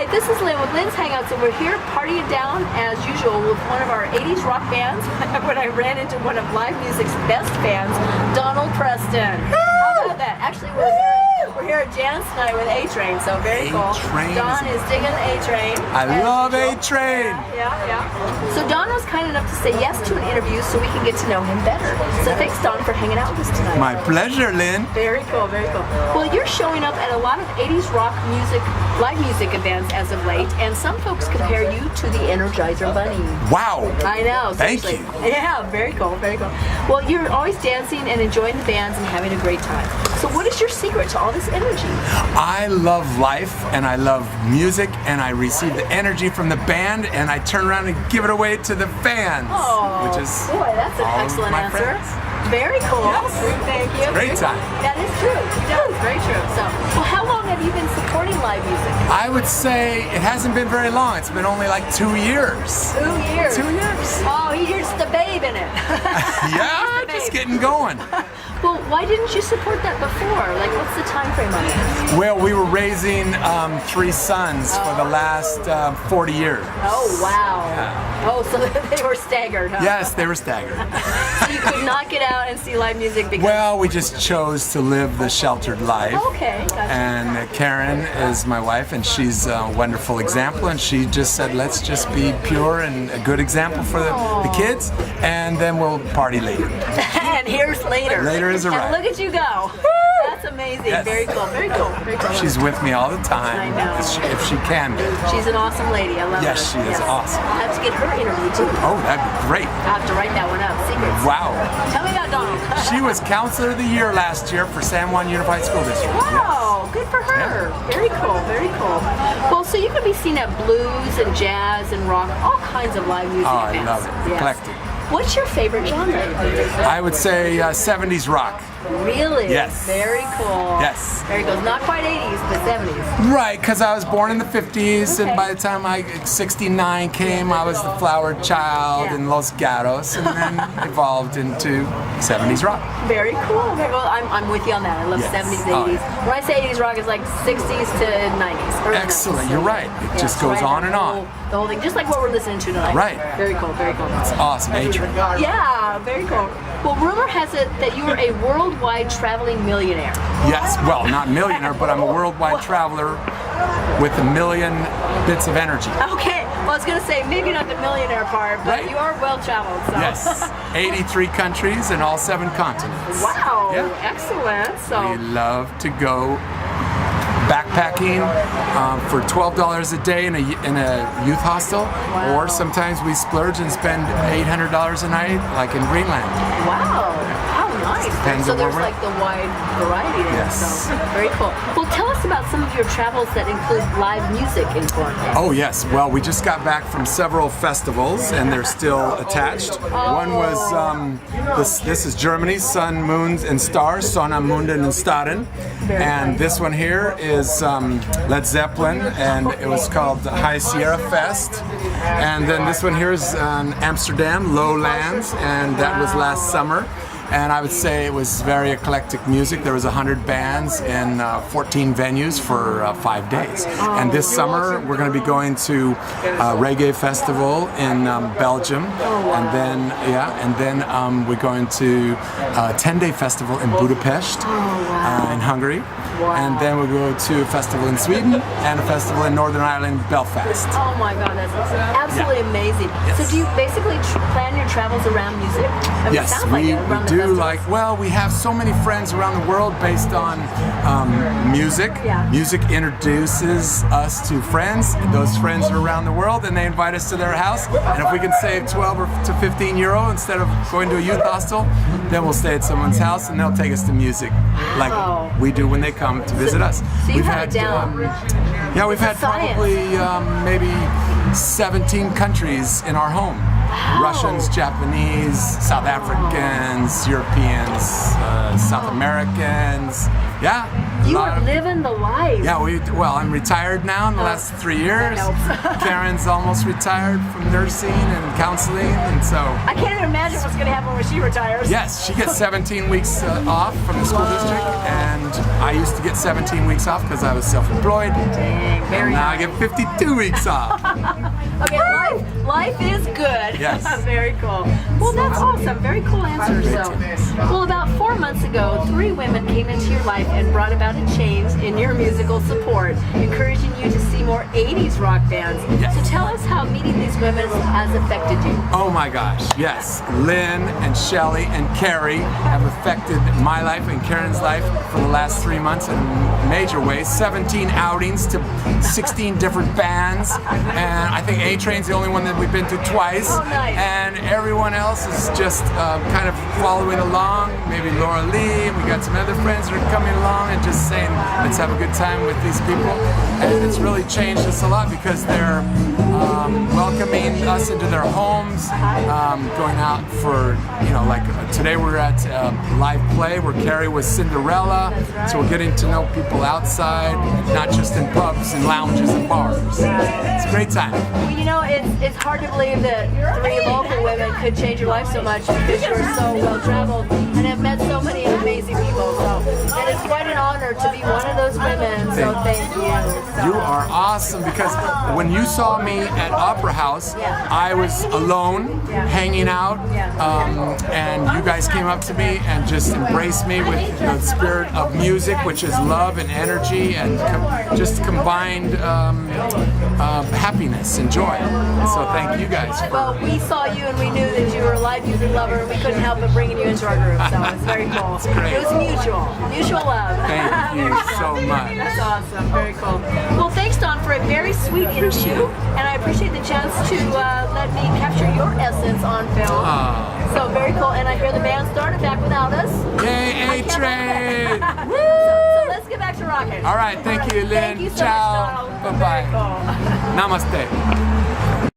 Hi, this is Lynn with Lynns Hangouts, and we're here partying down as usual with one of our 80s rock bands when I ran into one of live music's best fans, Donald Preston. How about that? Actually, we're here at Jan's tonight with A-Train, so very cool. Don is digging A-Train. I love A-Train. Yeah. So Don was kind enough to say yes to an interview so we can get to know him better. So thanks, Don, for hanging out with us tonight. My pleasure, Lynn. Very cool, very cool. Well, you're showing up at a lot of 80s rock music, live music events as of late, and some folks compare you to the Energizer Bunny. Wow. I know. Thank seriously. you. Yeah, very cool, very cool. Well, you're always dancing and enjoying the bands and having a great time. So what is your secret to all this energy? I love life, and I love music, and I receive the energy from the band, and I turn around and give it away to the fans. Oh, which is boy, that's an all excellent my answer. friends. Very cool. Yes. Thank you. Great time. That is true. That is very true. So, well, how long have you been supporting live music? I would say it hasn't been very long. It's been only like 2 years. 2 years. 2 years. Oh, you're just a babe in it. Yeah, just getting going. Well, why didn't you support that before? Like, what's the time frame on it? Well, we were raising 3 sons for the last 40 years. Oh, wow. Yeah. Oh, so they were staggered, huh? Yes, they were staggered. So you could not get out and see live music because... Well, we just chose to live the sheltered life. Okay, gotcha. And Karen is my wife, and she's a wonderful example, and she just said, let's just be pure and a good example for the kids, and then we'll party later. And here's later. Later is a And right. look at you go. That's amazing. Yes. Very cool, very cool, very cool. She's with me all the time. I know. If she can be. She's an awesome lady. I love her. Yes, she is awesome. I'll have to get her interview too. Oh, that'd be great. I'll have to write that one up. Secrets. Wow. Tell me about Donald. She was Counselor of the Year last year for San Juan Unified School District. Wow, good for her. Yeah. Very cool, very cool. Well, so you can be seen at blues and jazz and rock, all kinds of live music Oh, I events. love it. Eclectic. What's your favorite genre? I would say 70s rock. Really? Yes. Very cool. Yes. Very cool. Not quite 80s, but 70s. Right, because I was born in the 50s, Okay. and by the time 69 came, I was the flower child in Los Gatos, and then evolved into 70s rock. Very cool. Very well. I'm with you on that. I love Yes. 70s, Oh, 80s. yeah. When I say 80s rock, it's like 60s to 90s. early Excellent. 90s. You're right. It just goes on and on. The whole thing, just like what we're listening to tonight. Right. Very cool. Very cool. It's awesome. A-Train. Yeah, very cool. Well, rumor has it that you are a worldwide traveling millionaire. Yes, well, not millionaire, but I'm a worldwide traveler with 1 million bits of energy. Okay. Well, I was going to say, maybe not the millionaire part, but Right. you are well traveled. So. Yes, 83 countries and all 7 continents. Wow. Yeah. Excellent. So. We love to go backpacking for $12 a day in a youth hostel, or sometimes we splurge and spend $800 a night, like in Greenland. Wow. How nice. Depends So on where there's we're like the wide variety there. Yes. So very cool. Well, tell us about some of your travels that include live music in Florida. Oh yes, well we just got back from several festivals and they're still attached. One was, this is Germany, Sun, Moons and Stars, Sonne, Munden and Starren. And this one here is Led Zeppelin, and it was called High Sierra Fest. And then this one here is Amsterdam, Lowlands, and that was last summer. And I would say it was very eclectic music. There was 100 bands in 14 venues for 5 days. And this summer we're going to be going to a reggae festival in Belgium, and then we're going to a 10-day festival in Budapest, in Hungary. And then we'll go to a festival in Sweden and a festival in Northern Ireland, Belfast. Oh my God, that's absolutely amazing. Yes. So do you basically plan your travels around music? I mean, Yes, it sounds like we it, around the do. festivals. We have so many friends around the world based on music. Yeah. Music introduces us to friends. Those friends are around the world, and they invite us to their house. And if we can save 12 to 15 euro instead of going to a youth hostel, then we'll stay at someone's house, and they'll take us to music like we do when they come to visit us. So you've had it down. We've had science. probably maybe 17 countries in our home. Russians, Japanese, South Africans, Europeans, South Americans. Yeah. You are living the life. Yeah, well, I'm retired now in the last 3 years. Karen's almost retired from nursing and counseling, and so... I can't even imagine what's going to happen when she retires. Yes, she gets 17 weeks off from the school district, and I used to get 17 weeks off because I was self-employed. Dang, very now nice. I get 52 weeks off. Okay, life is good. Yes. Very cool. Well, that's awesome. Very cool answer. So, well, about 4 months ago, 3 women came into your life and brought about a change in your musical support, encouraging you to see more 80s rock bands. Yes. So tell us how meeting these women has affected you. Oh my gosh, yes. Lynn and Shelly and Carrie have affected my life and Karen's life for the last 3 months in major ways. 17 outings to 16 different bands, and I think A-Train's the only one that we've been to twice. Oh, nice. And everyone else is just kind of following along. Maybe Laura Lee, and we got some other friends that are coming along and just saying, let's have a good time with these people. And it's really changed us a lot because they're welcoming us into their homes, going out for, like today we're at a live play where Carrie was Cinderella, so we're getting to know people outside, not just in pubs and lounges and bars. It's a great time. Well, it's hard to believe that 3 local women could change your life so much because you're so well traveled and have met so many amazing people. So, and it's quite an honor to be one of those women. So thank you. You are awesome because when you saw me at Opera House, I was alone, hanging out, and you guys came up to me and just embraced me with the spirit of music, which is love and energy and just combined happiness and joy. So thank you guys. Well, we saw you and we knew that you were a live music lover, and we couldn't help but bringing you into our group. So it's very cool. That's great. It was mutual love. Thank you so much. That's awesome. Very cool. Well, thanks, Don, for a very sweet interview, and I appreciate the chance to let me capture your essence on film. So very cool. And I hear the band started back without us. Yay, A-Train! So let's get back to rocking. All right, thank you, Lynn. Thank you so Ciao. much, Donald. Bye-bye. Very cool. Namaste.